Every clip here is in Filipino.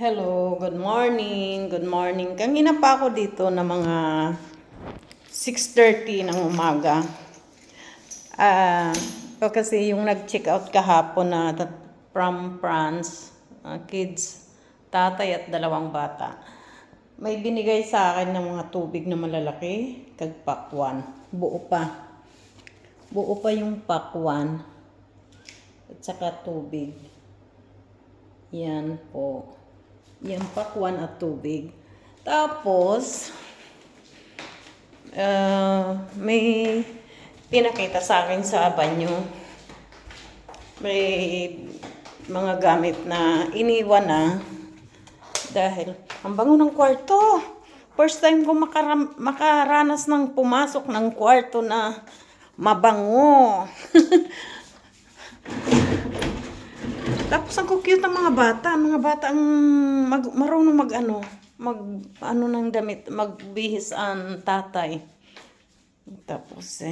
Hello, good morning. Good morning. Kanina pa ako dito na mga 6:30 ng umaga. Kasi yung nag-check out kahapon na from France, kids, tatay at dalawang bata. May binigay sa akin ng mga tubig na malalaki, kagpakwan. Buo pa. Buo pa yung pakwan. At saka tubig. Yan po. Yan, pakwan at tubig. Tapos, may pinakita sa akin sa banyo. May mga gamit na iniwan na. Dahil, ang bango ng kwarto. First time ko makaranas ng pumasok ng kwarto na mabango. Tapos ang cute ng mga bata. Mga bata ang marunong mag-ano ng damit, magbihis ang tatay. Tapos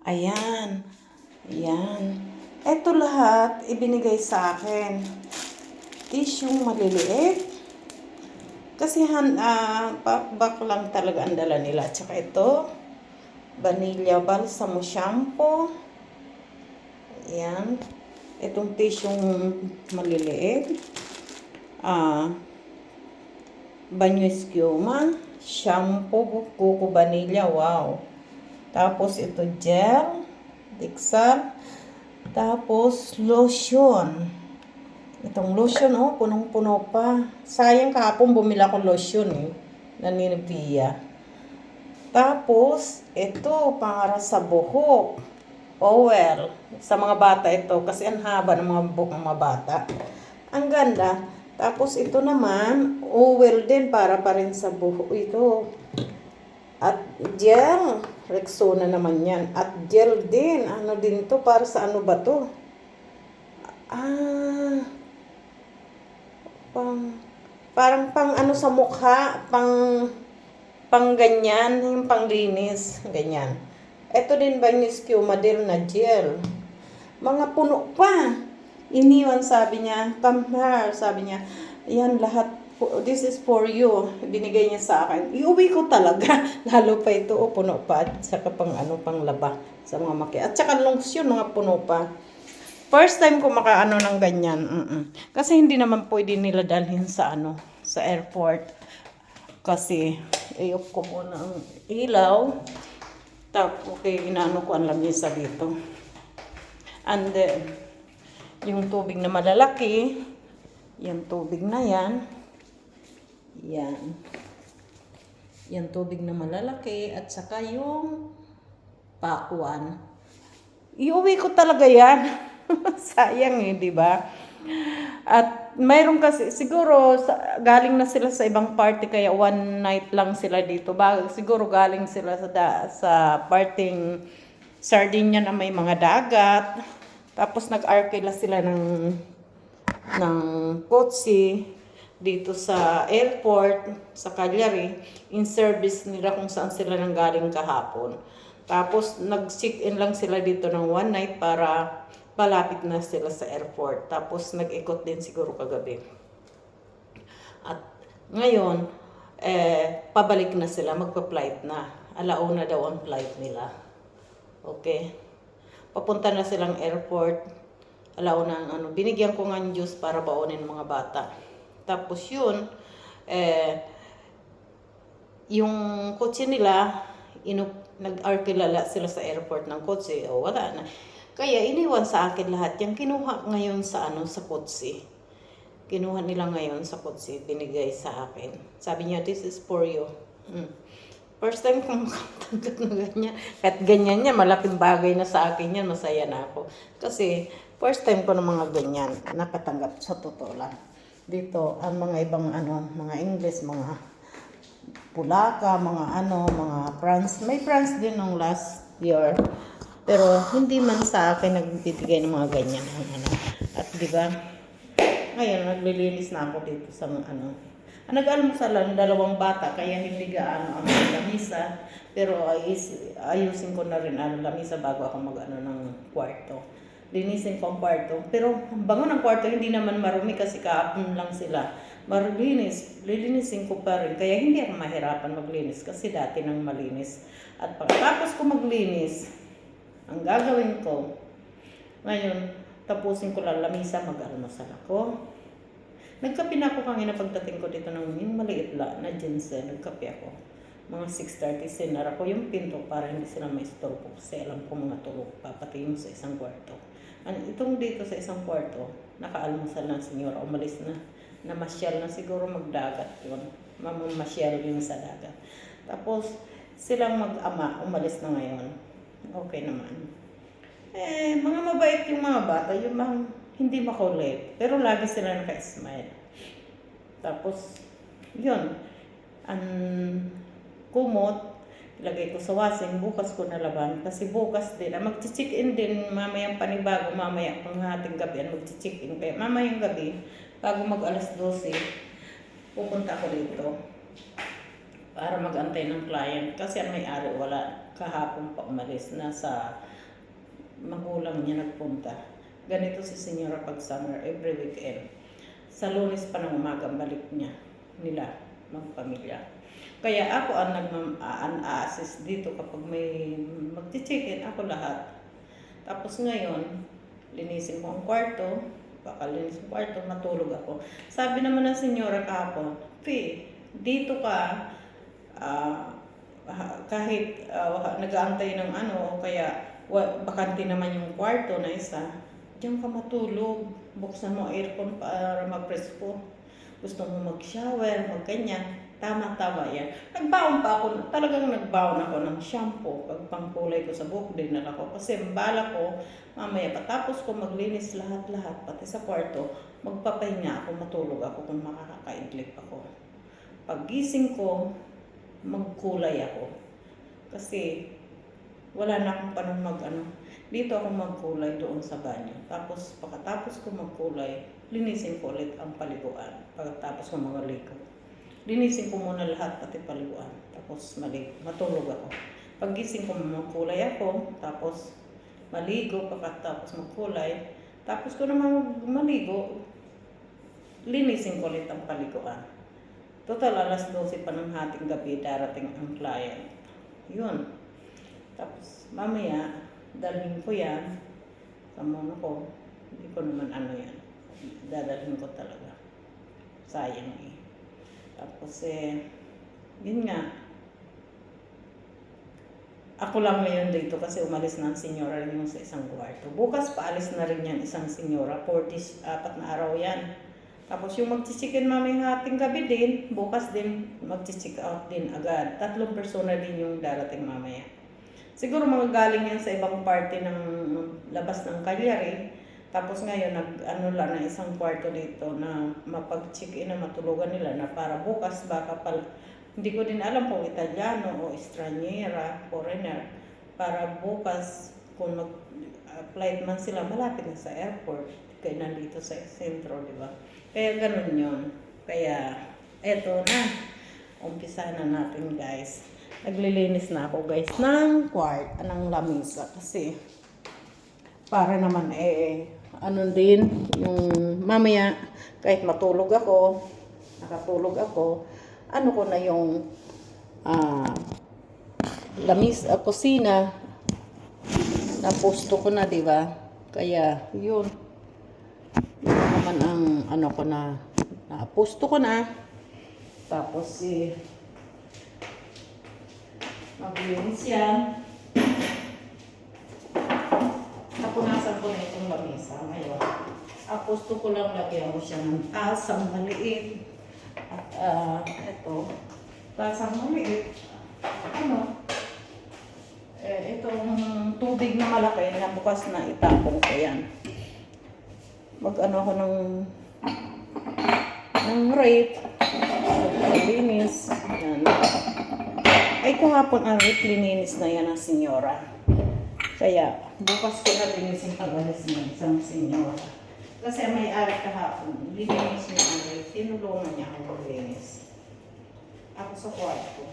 ayan. Ayan. Ito lahat ibinigay sa akin. Tissue maliliit. Kasi back lang talaga ang dala nila. Tsaka ito, vanilla balsamo shampoo. Ayan. Itong tissue maliliit. Banyo Escuma, shampoo, Coco Vanilla, wow. Tapos ito gel, Dixal. Tapos lotion. Itong lotion, punong-puno pa. Sayang kahapon bumila ko lotion na Nivea. Tapos, ito, para sa buhok. Oil. Sa mga bata ito, kasi ang haba ng mga buhok ng mga bata. Ang ganda. Tapos ito naman, oil din para pa rin sa buhok ito. At gel. Rexona naman yan. At gel din. Ano din to? Para sa ano ba to? Parang pang ano sa mukha. Pang ganyan. Yung pang linis. Ganyan. Ito din ba yung Escumadel na gel? Mga puno pa. Iniwan, sabi niya. Come here, sabi niya. Yan lahat. This is for you. Binigay niya sa akin. Iuwi ko talaga. Lalo pa ito. Puno pa. At saka pang laba. Sa mga maki. At saka lotion, mga puno pa. First time ko makaano ng ganyan. Kasi hindi naman pwede nila dalhin sa sa airport. Kasi iyok ko muna ang ilaw. Tapos, inaano ko ang lamisa dito. And then, yung tubig na malalaki, yung tubig na yan, yan tubig na malalaki, at saka yung pakwan. Iuwi ko talaga yan. Sayang di ba? At mayroon kasi, siguro galing na sila sa ibang party kaya one night lang sila dito. Siguro galing sila sa parting Sardinia na may mga dagat. Tapos nag-arkila sila ng kotse dito sa airport, sa Cagliari. In service nila kung saan sila nang galing kahapon. Tapos nag-check-in lang sila dito ng one night para malapit na sila sa airport. Tapos nag-ikot din siguro kagabi. At ngayon, pabalik na sila, magpa-flight na. Alauna daw ang flight nila. Okay. Papunta na silang airport. Alauna ang binigyan ko nga ng juice para baonin ng mga bata. Tapos yun, yung kotse nila, nag-arkilala sila sa airport ng kotse. Wala na. Kaya iniwan sa akin lahat yan. Kinuha ngayon sa sa kotse. Kinuha nila ngayon sa kotse. Binigay sa akin. Sabi niya, this is for you. First time kong makatanggap na ganyan. Kahit ganyan niya, malaking bagay na sa akin yan. Masaya na ako. Kasi first time ko na mga ganyan. Nakatanggap sa totoo lang. Dito, ang mga ibang mga English, mga Pulaka, mga France. May France din nung last year. Pero hindi man sa akin nagbibigay ng mga ganyan At di ba? Ngayon naglilinis na ako dito sa nag-almusal dalawang bata kaya hindi gaano ang lamisa. Pero ayusin ko na rin ang lamisa bago ako ng kwarto. linisin ko ang kwarto. Pero ang bango ng kwarto, hindi naman marumi kasi kahapon lang sila. Lilinisin ko pa rin. Kaya hindi ako mahirapan maglinis kasi dati nang malinis. At pagkatapos ko maglinis, ang gagawin ko, ngayon, tapusin ko lang lamisa, mag-almusal ako. Nagkape na ako kanina pagdating ko dito ng yung maliit na ginseng. Nagkape ako. Mga 6:30 sinara ko yung pinto para hindi sila maistorbo kasi alam ko mga tulog papatayin mo sa isang kwarto. Itong dito sa isang kwarto, nakaalmusal na senyora, umalis na. Namasyal na siguro magdagat yun. Mamamasyal yun sa dagat. Tapos silang mag-ama, umalis na ngayon. Okay naman. Mga mabait yung mga bata, yung mga hindi makulit. Pero lagi sila naka-smile. Tapos, yun. Kumot, ilagay ko sa washing, bukas ko nalaban. Kasi bukas din, mag-check-in din mamayang panibago, mamaya pang hating gabi, mag-check-in. Kaya mamayang gabi, bago mag-alas 12, pupunta ako dito para mag-antay ng client. Kasi ang may-ari wala, kahapon pa umalis, nasa magulang niya nagpunta. Ganito si Senyora pag summer, every weekend. Sa Lunes pa ng umaga, balik niya, nila, mga pamilya. Kaya ako ang assist dito kapag may mag-check-in, ako lahat. Tapos ngayon, linisin ko ang kwarto, pakalinis ang kwarto, matulog ako. Sabi naman ng senyora kahapon, dito ka, kahit nag-aantay ng kaya bakante naman yung kwarto na isa, diyan ka matulog, buksan mo aircon para mag-presko. Gusto mo mag-shower, mag-ganyan. Tama-tama yan. Nagbaon pa ako, talagang nagbaon ako ng shampoo. Pag pangkulay ko sa buhok, dinala ko. Kasi bala ko, mamaya patapos ko maglinis lahat-lahat, pati sa kwarto, magpapahinga ako, matulog ako kung makakaidlip ako. Pag gising ko, magkulay ako. Kasi wala na akong panong dito ako magkulay doon sa banyo. Tapos pagkatapos ko magkulay, linisin ko ulit ang paliguan. Pagkatapos ko magaligo, linisin ko muna lahat pati paliguan. Tapos matulog ako. Paggising ko magkulay ako, tapos maligo, pagkatapos magkulay, tapos ko naman maligo, linisin ko ulit ang paliguan. Total alas 12 pa ng hating gabi darating ang client. Yun. Tapos mamaya dalhin ko yan sa mono ko. Hindi ko naman yan. Dadalhin ko talaga. Sayang eh. Tapos yun nga. Ako lang ngayon dito kasi umalis na ang senyora rin yung sa isang kwarto. Bukas paalis na rin yan isang senyora. 4 na araw yan. Tapos yung mag-check-in mamayang hating gabi din, bukas din mag-check out din agad. 3 persona din yung darating mamaya. Siguro mga galing yan sa ibang party ng labas ng Cagliari. Tapos ngayon, lang na isang kwarto dito na mapag-check-in na matulugan nila na para bukas baka hindi ko din alam kung Italiano o Estrangera, foreigner. Para bukas, kung mag-flight man sila, malapit na sa airport. Kaya nandito sa sentro, di ba? Kaya ganun yun. Kaya, eto na. Umpisa na natin, guys. Naglilinis na ako guys ng ng lamisa kasi para naman din yung mamaya kahit matulog ako, nakatulog ako, ko na yung kusina na pusto ko na, di ba? Kaya yun naman ang ko na pusto ko na. Tapos maglinis yan. Napunasan ko na itong lamisa ngayon. Gusto ko lang lagyan mo siya ng tasang maliit. At ito, tasang maliit. Itong tubig na malaki na bukas na itapong ko yan. Ako ng rape. Maglinis. Yan. Ay, kahapon ang lininis na yan ng senyora. Kaya, bukas ko na linisin pag-alis ng isang senyora. Kasi may ari kahapon, lininis niya ang ari. Tinulungan niya ako maglinis. Ako sa kwarto.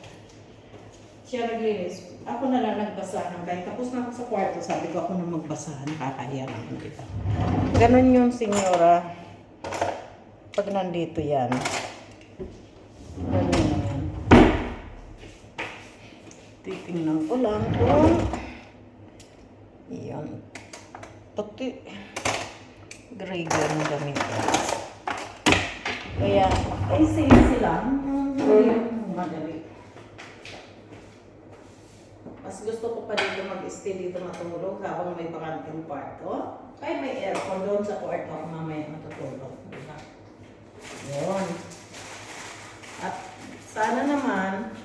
siya naglinis. Ako na lang nagbasahan. Kahit tapos na ako sa kwarto, sabi ko ako na magbasahan. Nakakaya naman ito. Ganon yung senyora. Pag nandito yan. Ganon yan. Titingnan ko lang kung yan. Pati Gregor ang gamitin. Kaya, ay easy lang. Hindi yung madali. Mas gusto ko pa dito mag-stay dito matulog habang may bakanteng kwarto. Kaya may aircon doon sa kwarto ako mamaya matutulog. Diba? Yun. At sana naman,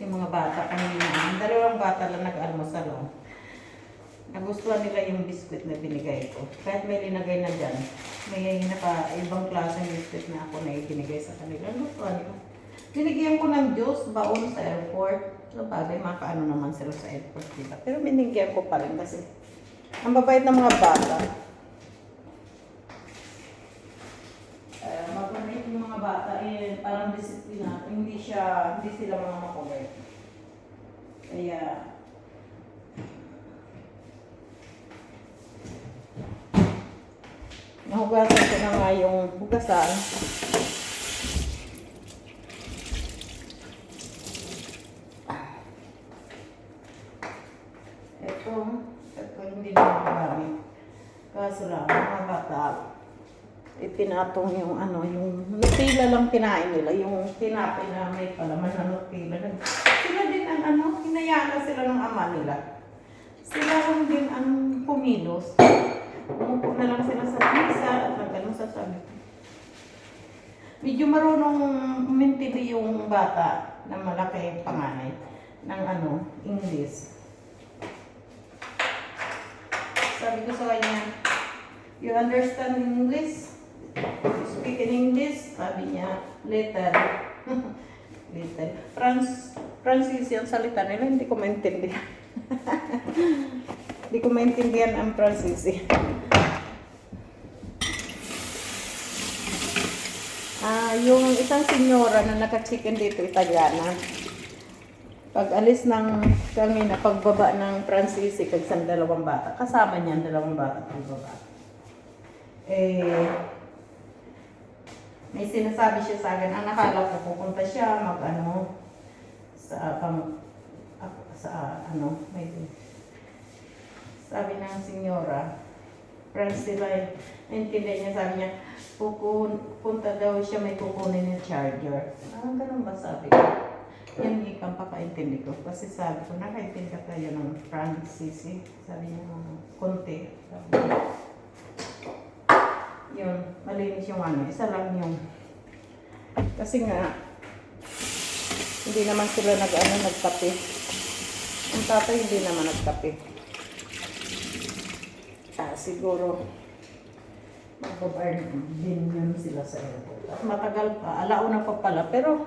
yung mga bata kanina, dalawang bata lang nag-almusal. Nagustuhan nila yung biskuit na binigay ko. Kahit may linagay na dyan, may ibang klaseng biskuit na ako na ibinigay sa kanila. Nagustuhan nila. Binigyan ko ng juice, baon sa airport. So, bagay, makaano naman sila sa airport, diba? Pero binigyan ko pa rin kasi ang babait ng mga bata. Mabait yung mga bata, parang disiplina. Hindi sila mga makulit. Kaya, nahugasan ko na nga yung hugasan. Ito hindi na magamit. Kaso lang, mga bata, itinatong yung yung Nutella lang kinain nila. Yung tinapay na may palaman na Nutella. Sila din hinayaan na sila ng ama nila. Sila lang din ang kumilos. Umupo na lang sila sa mesa at nagtanong sasabi ko. Medyo marunong umintindi yung bata na malaki panganay ng English. Sabi ko sa kanya, you understand English? You speak in English? Sabi niya, later. Later. Francis yung salita nila, hindi ko maintindihan. Hindi ko maintindihan ang Francis. Yung isang senyora na naka-chicken dito, Italiana, pag alis ng kami na pagbaba ng Francisi kag sa dalawang bata, kasama niya ang dalawang bata pagbaba. May sinasabi siya sa akin, nakala ko pupunta siya sabi ng senyora, Francila, naintindihan niya, sabi niya, pupunta daw siya, may kukunin yung charger. Ganun ba sabi ko? Yan ikang pakaintindi ko. Kasi sabi ko, nakaintindi ka tayo ng Francisi. Sabi niya, konti. Sabi niya, yun, malinis yung isa lang yung. Kasi nga, hindi naman sila nagtapi. Ang tatay hindi naman nagtapi. Siguro, mag-burn din yun sila sa airport. At matagal pa, alauna pa pala. Pero,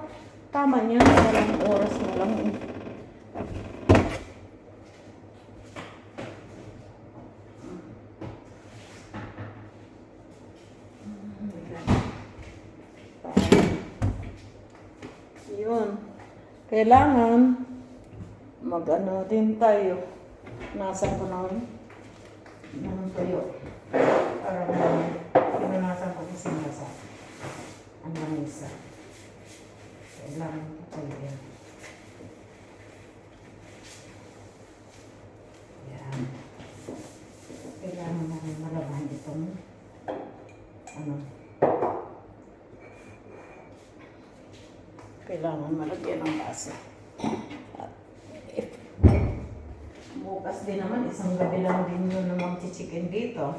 tama niya, walang oras na lang. Yun. Kailangan din tayo. Nasa ko ng tayo. Para pinanasan ko kasi nasa ang lamisa. Kailangan ko tayo yan. Yan. Kailangan namin malabahan itong kailangan malagyan ng basa. At bukas din naman, isang gabi lang din yun na mag-chicken dito.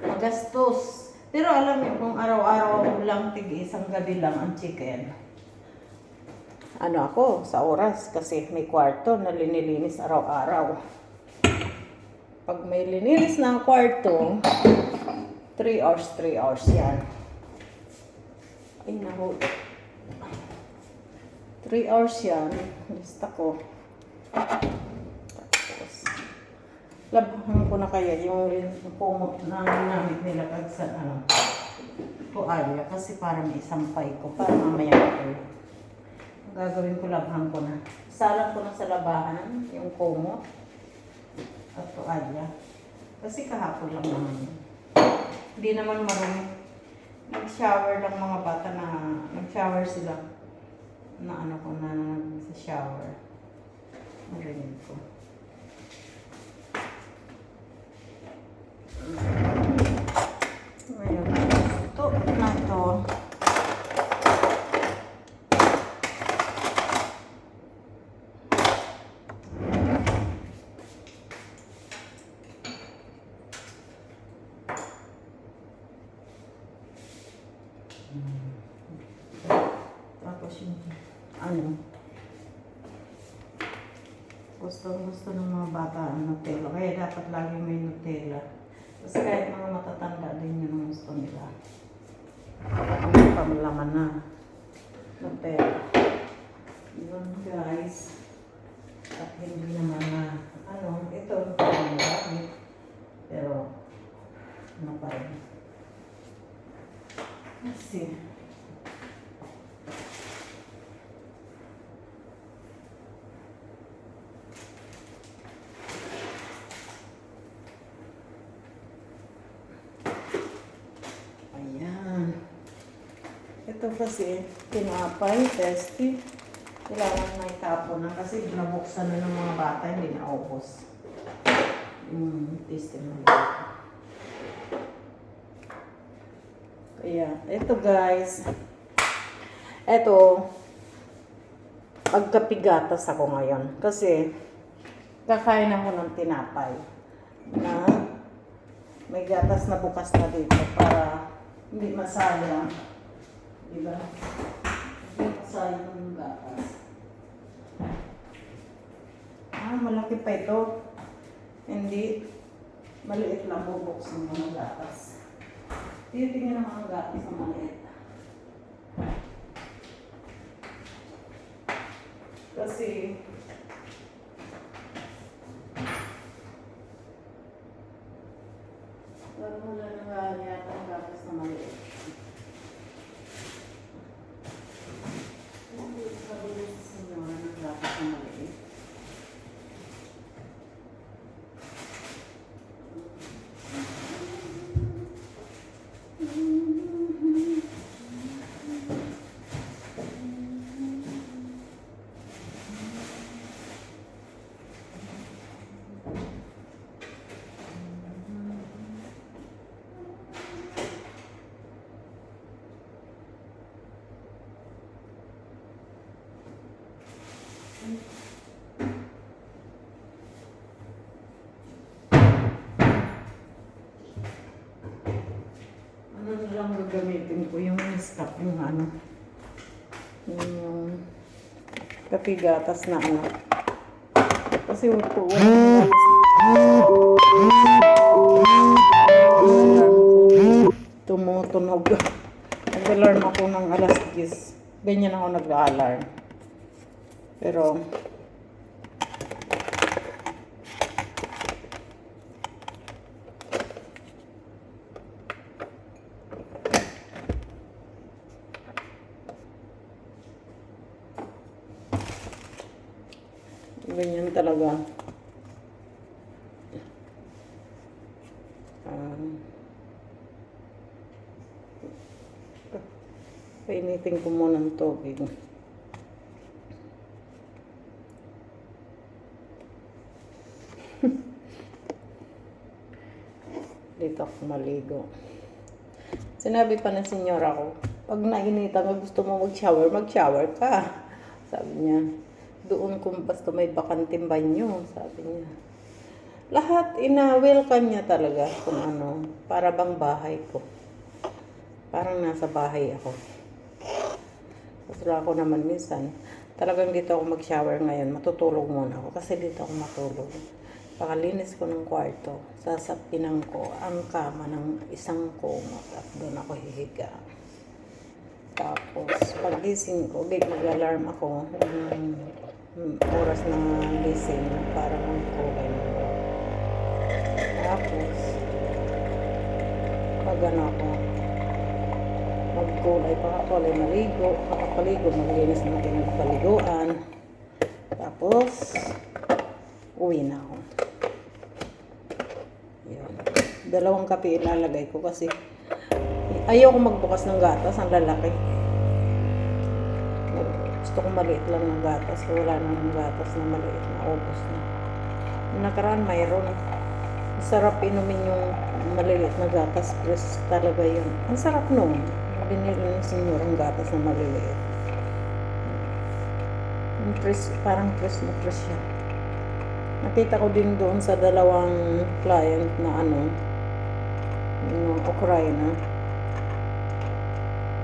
Magastos. Pero alam niyo, kung araw-araw lang isang gabi lang ang chicken, ako sa oras kasi may kwarto na linilinis araw-araw. Pag may lininis ng kwarto, 3 hours yan. Ay naku. 3 hours yan. Lista ko. Tapos, labahan ko na kaya yung pumot na ginamit nila kag sa tuwalya kasi para may isampay ko para mamaya ko gagawin ko labhan ko na. Salang ko na sa labahan, yung kumot at tuwalya. Kasi kahapon lang naman yun. Hindi naman marumi. Nag-shower lang mga bata na, nag-shower sila. Na ano ko na sa shower. Marinig ko. Ngayon, ito na ito. Tapos yung ano, gusto ng mga bata ang Nutella. Kaya dapat lagi may Nutella. Kasi kahit mga matatanda din yun ang gusto nila. Ang pamlaman na Nutella. Yun guys. At hindi naman na, ano, ito yung pamlaman. Pero, ano pa rin. Kasi, ayan. Ito kasi, tinapay, testy. Kailangan na itapon na kasi nabuksan na ng mga bata, hindi na ubos. Tasty na lang. Kaya, ito guys. Ito, pagkapigatas ako ngayon. Kasi, kakain ako ng tinapay. Na, may gatas na bukas na dito para hindi masayang. Diba? Hindi masayang yung gatas. Malaki pa ito. Hindi. Maliit lang bubuksan ng mga gatas. Titingnan naman ang gatas na maliit. Kasi, parang wala na yata ang gatas na maliit. Hindi sabi sa senyora ng gatas na maliit. Ano na lang gagamitin ko yung stop, yung ano, yung kapigatas na ano. Kasi tumutunog. Nag-alarm ako ng alas 10. Ganyan ako nag-alarm. Pero ganyan talaga. Painitin ko muna ng tubig. Dito ako maligo. Sinabi pa ng senyora ko, pag nainitan ka, gusto mo mag-shower, mag-shower ka. Sabi niya, doon kung basta may bakanting banyo, sabi niya. Lahat, ina-welcome niya talaga kung ano, para bang bahay ko. Parang nasa bahay ako. Kasi ako naman minsan, talagang dito ako mag-shower ngayon, matutulog muna ako kasi dito ako matulog. Pakalinis ko ng kwarto, sasapinan ko ang kama ng isang kumot at doon ako hihiga. Tapos, pagising ko, mag-alarm ako ng oras ng gising para mag-kulay. Tapos, mag-ano ako, Magkulay pa ako, maligo. Makapaligo, maglinis ng pinagpaliguan. Tapos, uwi na ako. Yan. 2 kape ilalagay ko kasi ayaw ko magbukas ng gatas, ang lalaki. Gusto ko maliit lang ng gatas. Wala nang gatas na maliit na ubos na. Yung nakaraan mayroon. Sarap inumin yung maliliit na gatas. Press talaga yun. Ang sarap nun. Binili ng senyor ang gatas na maliliit. Yung press, parang press na press siya. Nakita ko din doon sa 2 client na yung Ukraina.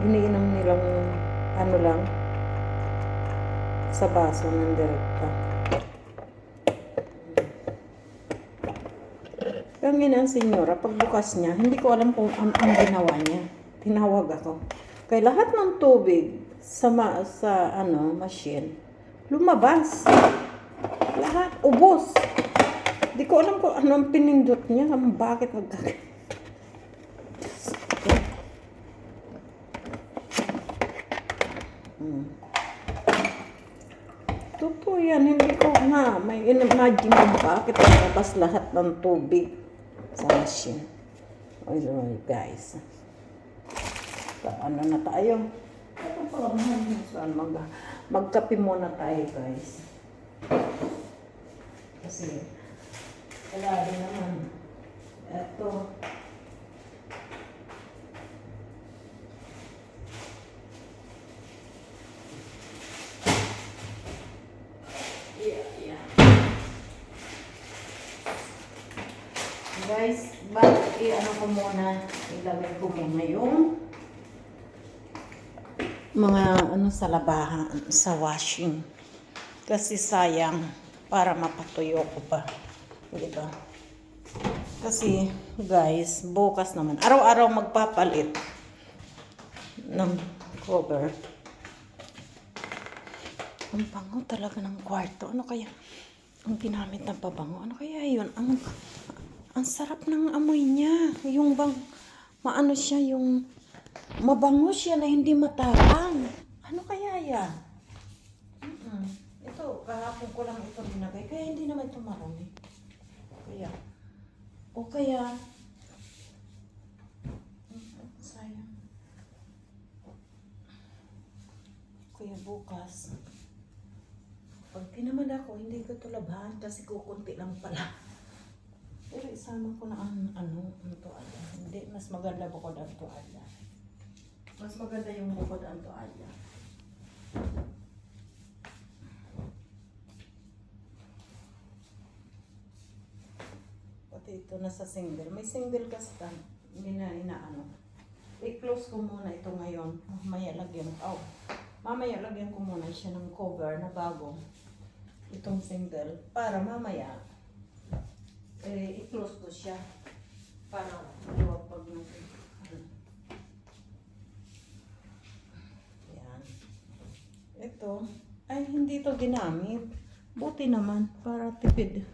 Iniinom nilang lang sa baso ng direkta. Kaya ang senyora, pagbukas niya, hindi ko alam kung ang ginawa niya. Tinawag ako. Kaya lahat ng tubig sa machine, lumabas. Lahat, ubos. Hindi ko alam kung anong pinindot niya, bakit magkakaroon. Totoo yan, hindi ko may imagine kung bakit lumabas lahat ng tubig sa machine. Oy guys. Ano na tayo? Ito pala magkape muna tayo guys. Kasi wala rin naman. Ito. Guys, ko muna, ilagay ko muna yung mga sa labahan, sa washing. Kasi sayang, para mapatuyo ko pa. Diba? Kasi, guys, bukas naman, araw-araw magpapalit ng cover. Ang bango talaga ng kwarto. Ano kaya ang ginamit ng pabango? Ano kaya yun? Ang sarap ng amoy niya. Yung maano siya, yung mabango siya na hindi matapang. Ano kaya yan? Ito, kahapon ko lang ito binagay. Kaya hindi naman ito marami. Kaya, sayang. Kaya bukas, pag tinamad ako, hindi ko ito labahan kasi kukunti lang pala. Pero isama ko na ang toalya. Hindi, mas maganda bukod ang toalya. Mas maganda yung bukod ang toalya. Pati ito na sa single. May single kasi hindi na inaano. I-close ko muna ito ngayon. Mamaya lagyan ko muna siya ng cover na bago. Itong single. Para mamaya i-close ko siya para maluwag pag yan. Ito ay hindi to ginamit. Buti naman para tipid.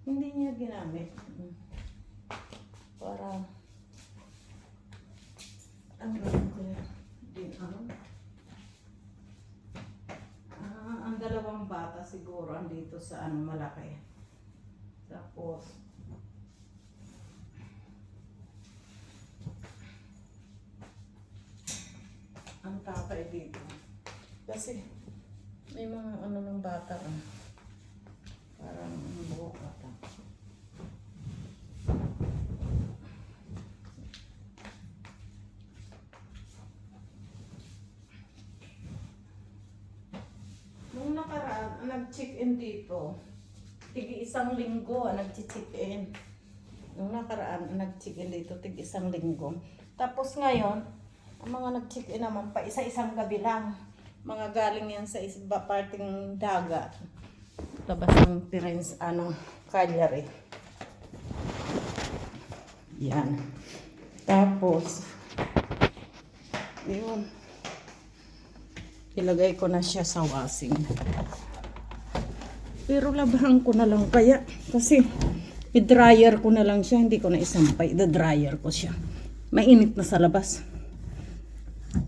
Hindi niya ginamit. Para ang gawin ko din ang dalawang bata siguro andito sa malaki. Tapos ang tatay dito. Kasi may mga ng bata parang buhok ata. Nung nakaraan, nag-check-in dito. Tig-1 linggo nag-check-in. Nung nakaraan, nag-check-in dito, tig-1 linggo. Tapos ngayon, ang mga nag-check-in naman pa, isa-isang gabi lang. Mga galing yan sa parting dagat. Labas ng Prince, Cagliari. Yan. Tapos, yun. Ilagay ko na siya sa washing. Pero labahan ko na lang kaya. Kasi, i-dryer ko na lang siya. Hindi ko na isampay. I-dryer ko siya. Mainit na sa labas.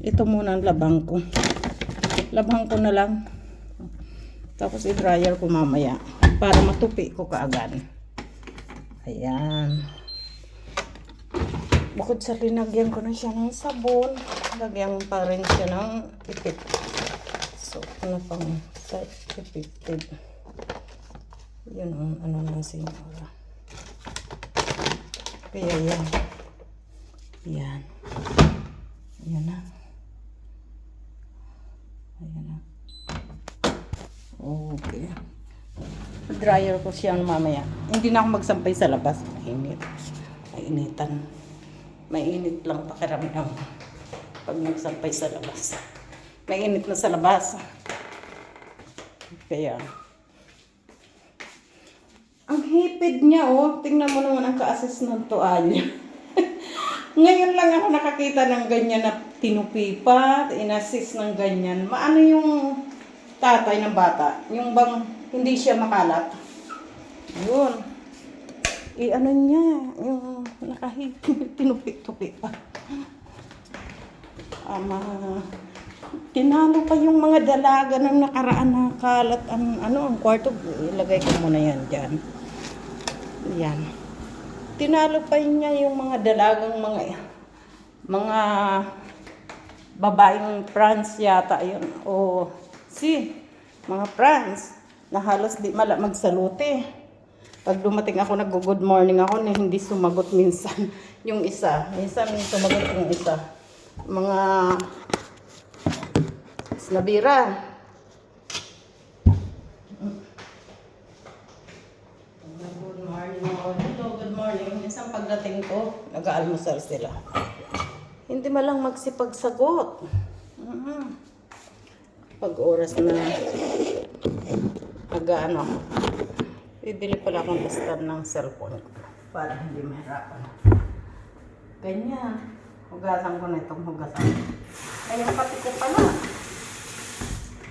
Ito muna ang labang ko. Labang ko na lang. Tapos i-dryer ko mamaya. Para matupi ko kaagad. Ayan. Bukod sa linagyan ko na siya ng sabon, lagyan pa rin siya ng ipit. So, ano pang sa ipit. Yun ang ano ng sinyora. Kaya yan. Yan. Yan na. Ayan na. Okay. Dryer ko siya mamaya. Hindi na ako magsampay sa labas. Mainit. Mainitan. Mainit lang pakiramdam pag nagsampay sa labas. Mainit na sa labas. Kaya ang hipid niya, oh. Tingnan mo naman ang ka-assist ng tuwalya. Ngayon lang ako nakakita ng ganyan na tinupi pa, in-assist ng ganyan. Maano yung tatay ng bata? Yung bang hindi siya makalat? Yun. Ano niya, yung nakahipid, tinupi-tupi pa. Tinalo pa yung mga dalaga ng nakaraan na kalat ang kwarto. Ilagay ko muna yan dyan. Yan. Tinalo pa niya yung mga dalagang mga babaeng France yata yun. O mga France na halos di mala magsalute. Pag dumating ako, nag-good morning ako, na hindi sumagot minsan yung isa. Minsan sumagot yung isa. Mga snabira. Good morning ako. Good morning. Minsan pagdating ko, nag-aalmusal sila. Hindi malang magsipagsagot. Pag oras na nag-ano, bibili pala akong stand ng cellphone ko para hindi mahirapan. Ganyan. Hugasan ko na itong hugasan. Kaya pati ko pala.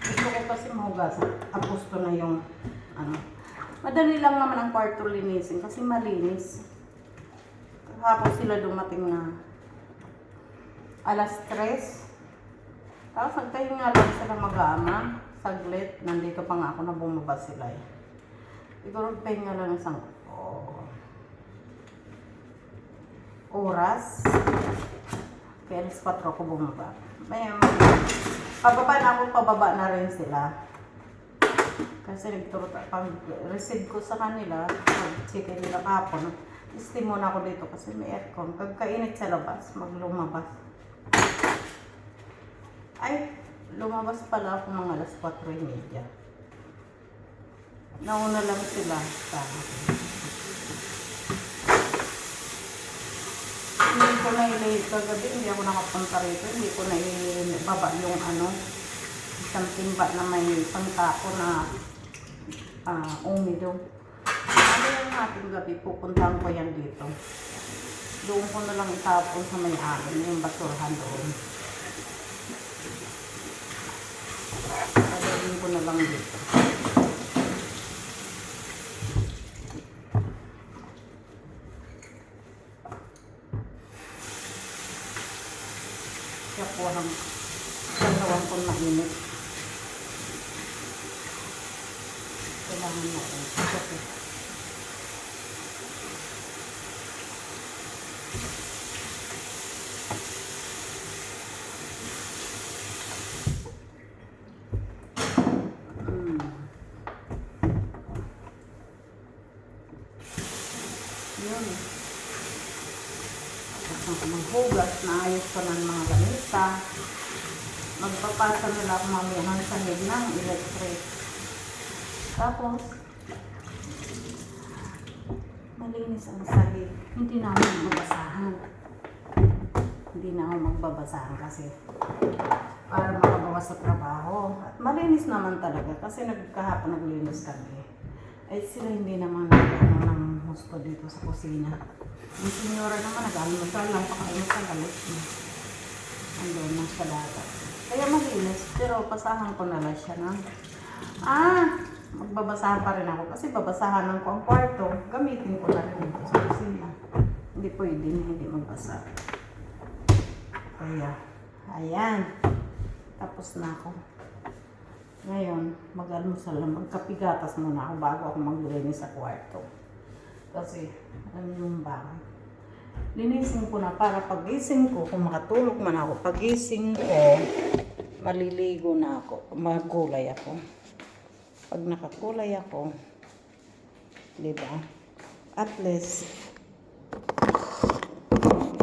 Gusto ko kasi mahugasan. Apusto na yung Madali lang naman ang kwarto linisin kasi malinis. Hapon sila dumating na alas 3. Tapos nagtahinga lang sila mag-aama. Saglit. Nandito pa nga ako na bumaba sila eh. Siguro pahinga lang isang oras. Kaya alas 4 ko bumaba. Pababa na rin sila. Kasi pag-receive ko sa kanila, pag-check nila kahapon, stay muna ako dito kasi may aircon. Pagkainit sa labas, lumabas. Ay, lumabas pala ako mga alas 4:30. Nauna lang sila sa akin. Hindi ko na kagabi, hindi ako nakapunta rito. Hindi ko na ibaba yung isang timba na may pangtako na umido. Ano yung ating gabi, pupuntahan ko yan dito. Doon ko na lang itapon sa may akin, yung basurahan doon. Pagawin ko na lang dito. Kaya po ang gawin ko mainit. Kailangan na rin. Okay. Yun. Maghugas, naayos ko ng mga ganita. Magpapasa nila ako mamaya ng sahig ng electric. Tapos, malinis ang sahig. Hindi na ako magbabasahan. Hindi na ako magbabasahan kasi para makabawas sa trabaho. At malinis naman talaga kasi kahapon naglinis kami. Ay sila hindi naman ng husto dito sa kusina. Yung senyora naman nag-almusal lang, paka-almusal alis na. Andun lang sa dagat. Kaya malinis, pero pasahan ko na lang siya ng magbabasahan pa rin ako kasi babasahan ko ang kwarto. Gamitin ko na rin dito sa kusina. Hindi pwede na hindi magbasa. Kaya Ayan. Tapos na ako. Ngayon, mag-almusal lang. Magkapigatas muna ako bago ako maglinis sa kwarto. Kasi, alam niyo yung bahay. Linisin ko na para pagising ko, kung makatulog man ako, pagising ko, maliligo na ako. Magkulay ako. Pag nakakulay ako, diba? At least,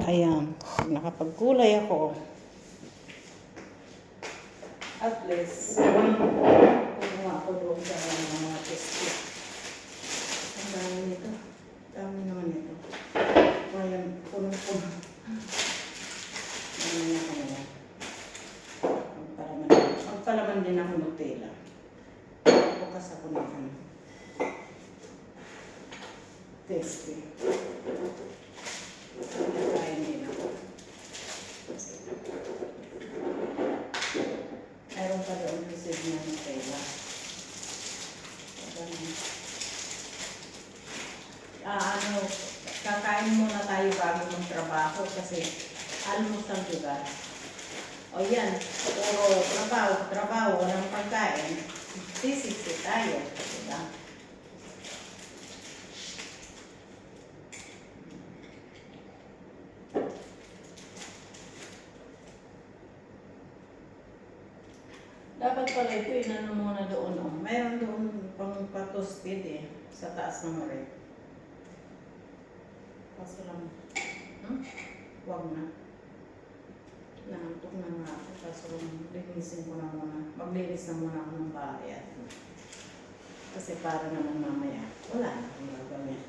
ayan, pag nakapagkulay ako, at least, kung ako doon sa mga testi. Ang dami nito. Dami naman ito. Ngayon, puno-puno. Ngayon ako ngayon. Magpalaman din ako Nutella. Bukas ako na ano. Tasty. Kain din ako. Mayroon pa doon receive na Nutella. Kakain muna tayo bago magtrabaho kasi almusal diba? O yan, puro trabaho, walang pagkain. Sisiksi tayo, diba? Dapat pala ito, inano muna doon. Oh. Mayroon doon pang patosted eh, sa taas ng rep. Kaso lang, wag na. Nangantok na nga ako. Kaso lang, linisin ko na muna. Maglinis na muna ako ng bahay. Kasi para naman mamaya, wala na akong gagawin.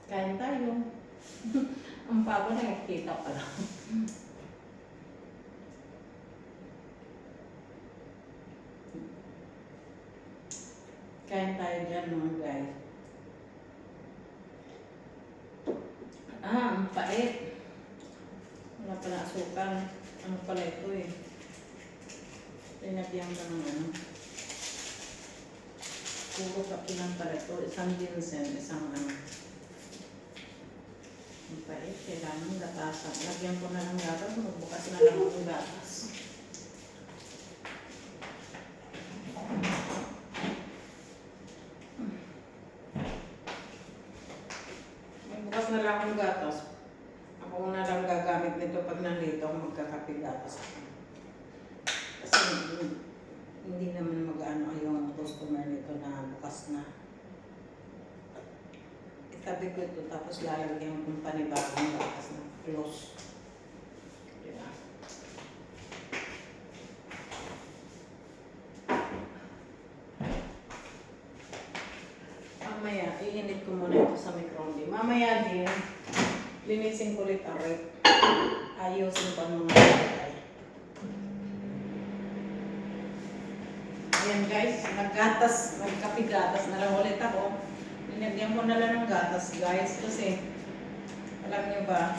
Kain tayo. Ang pabo na nakikita pala. Kain tayo dyan mga guys. Ang pait. Wala pala asukal. Ano pala ito eh. Tinagyan ka ng ano. Puro kapilan pala ito. Isang ginseng, isang ano. Ang pait. Kailangan gatasan. Lagyan ko na ng gatas. Magbukas na lang ang gatas. Magbukas na lang ang gatas. Ako na lang gagamit nito pag nandito ako magkakape gatas. Kasi hindi naman mag-ano yung customer nito na bukas na. Itabi ko ito tapos lalagyan ko panibagong gatas na close. Diba? Mamaya, iinit ko muna ito sa microonde. Mamaya din, linisin ko ulit ang rep. Ayusin pa mga bagay. Ayan guys, nagkapigatas na lang ulit ako. Linagyan ko na lang ng gatas guys kasi alam nyo ba,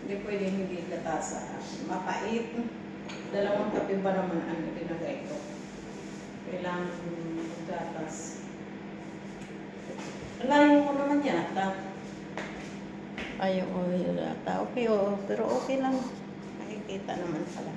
hindi pwede hindi gatasa. Mapait. Dalawang kape ba naman ang pinagay ko. Kailangan gatas. Alayin ko naman yan ata. Ayaw ko yun ata. Okay, oo. Pero okay lang. Nakikita naman pala.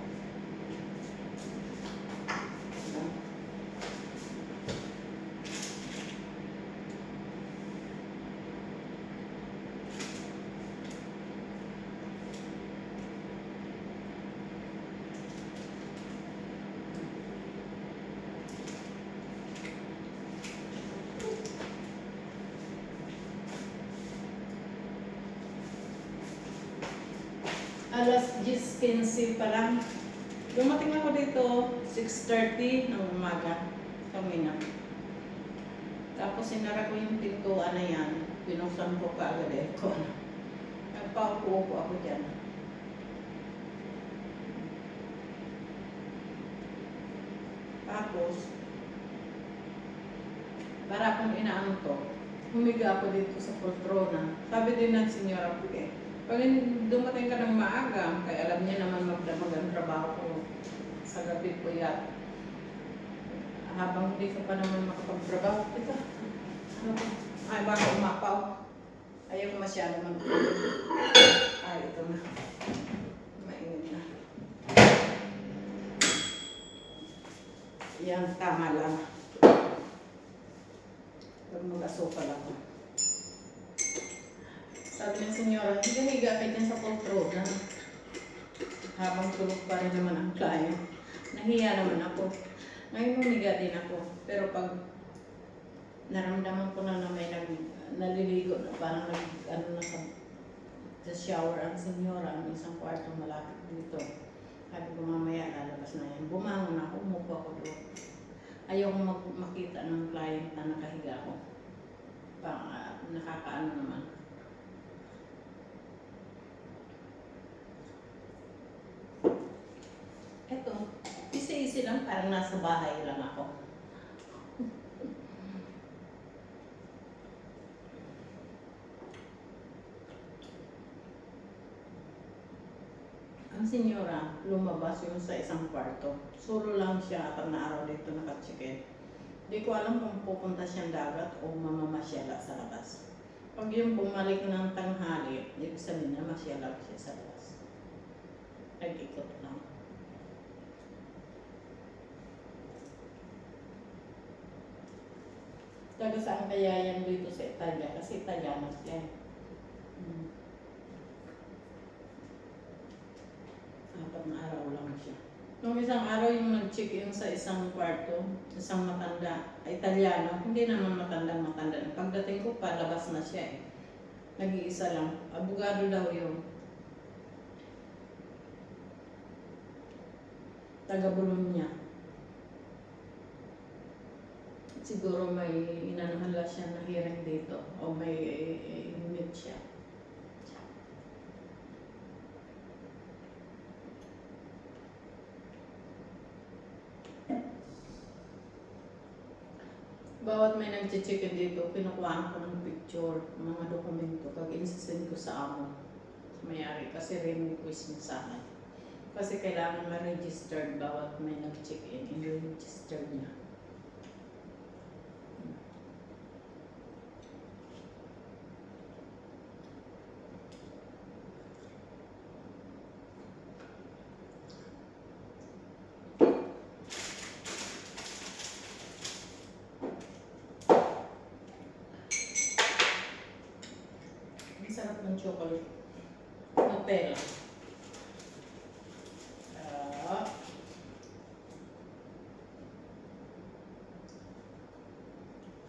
Alas 10:15 pa lang. Dumating ako dito, 6:30 ng umaga. Kami na. Tapos sinara ko yung pintuan na yan. Binuksan ko kaagad ko. Nagpaupo ako dyan. Tapos, para akong inaano to, humiga ako dito sa poltrona. Sabi din ng senyora ko pag dumating ka ng maaga, kaya alam niya naman magdamag ang trabaho ko sa gabi ko yan. Habang hindi ka pa naman makapagtrabaho, kita. Ay, baka umapaw. Ayaw ko masyado Ay, ito na. Mainit na. Yan, tama lang. Huwag mag-asukal ako. Sabi ng senyora, higa-higa kayo dyan sa poltrona. Habang tulog pa rin naman ang client. Nahiya naman ako. Ngayon humiga din ako. Pero pag naramdaman ko na may naliligo na parang sa shower ang senyora, ang isang kwarto malapit dito. Sabi ko mamaya lalabas na yan. Bumangon ako, umupo ako doon. Ayaw ko makita ng client na nakahiga ako. Nakakaano naman. Eto, easy lang, parang nasa bahay lang ako. Ang senyora, lumabas yung sa isang kwarto. Solo lang siya at na araw dito nakachikin. Hindi ko alam kung pupunta siyang dagat o mamamasyala sa labas. Pag yung bumalik ng tanghali, ibig sabihin na masyala siya sa labas. Nag-ikot lang. Taga saan kaya yan dito sa Italia? Kasi Italiano siya. Apat na araw lang siya. Nung isang araw yung nag-check-in sa isang kwarto, isang matanda, Italiano, hindi naman matanda. Pagdating ko, palabas na siya eh. Nag-iisa lang. Abogado daw yun. Taga-Bologna. Siguro may inanuhala siya na hearing dito o may imit siya. Bawat may nag-check-in dito, pinukuhaan ko ng picture, mga dokumento, kag insisend ko sa amo, sa mayari, kasi rin-request niya sa akin. Kasi kailangan ma-registered bawat may nag-check-in, i-register niya. Sarap ng chocolate. Nutella.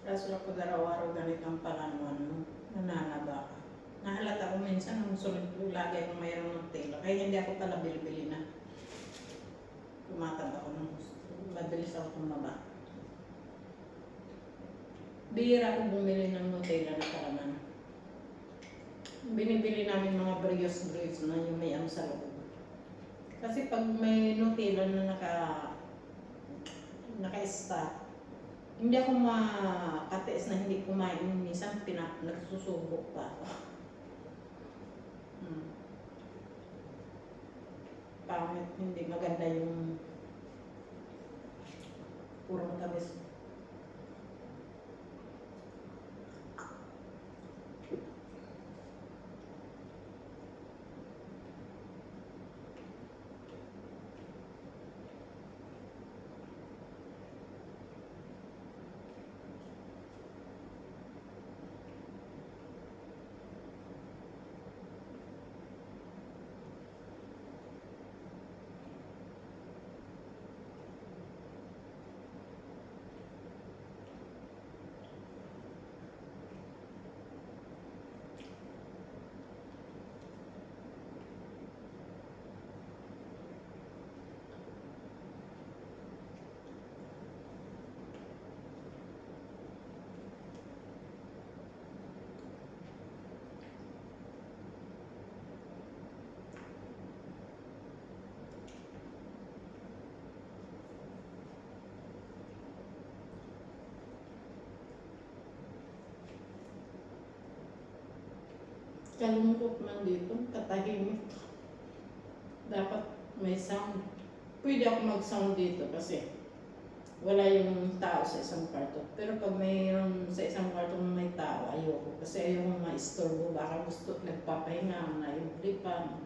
Kaso ako araw-araw ganitong palanuan, nananaba ka. Nahalata ko minsan nung sunod ko, lagi akong mayroong Nutella. Kaya hindi ako pala bili-bili na. Tumatanda ko ng gusto. Mabilis ako tumaba. Bihira ko bumili ng Nutella na kalaman. Binibili namin mga brioche na yung may ano sa loob. Kasi pag may Nutella na naka-stack, hindi ako makatiis na hindi kumain. Minsan nagsusubok pa ako. Pangit, hindi maganda yung purong tamis. Kalungkot man dito, katahimik. Dapat may sound. Pwede ako mag-sound dito kasi wala yung tao sa isang kwarto. Pero pag mayroon sa isang kwarto may tao, ayoko. ayoko. Kasi ayoko ma-istorbo. Baka gusto nagpapahinga, naibli pa.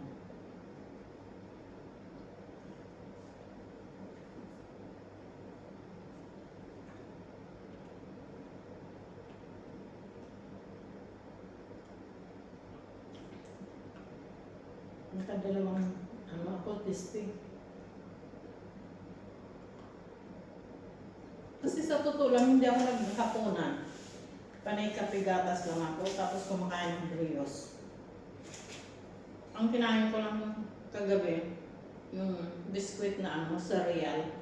Nakadalawang ako, testing. Kasi sa totoo lang, hindi ako naghapunan. Panay kape gatas lang ako, tapos kumakain ng brioche. Ang kinain ko lang kagabi, yung biskwit na cereal.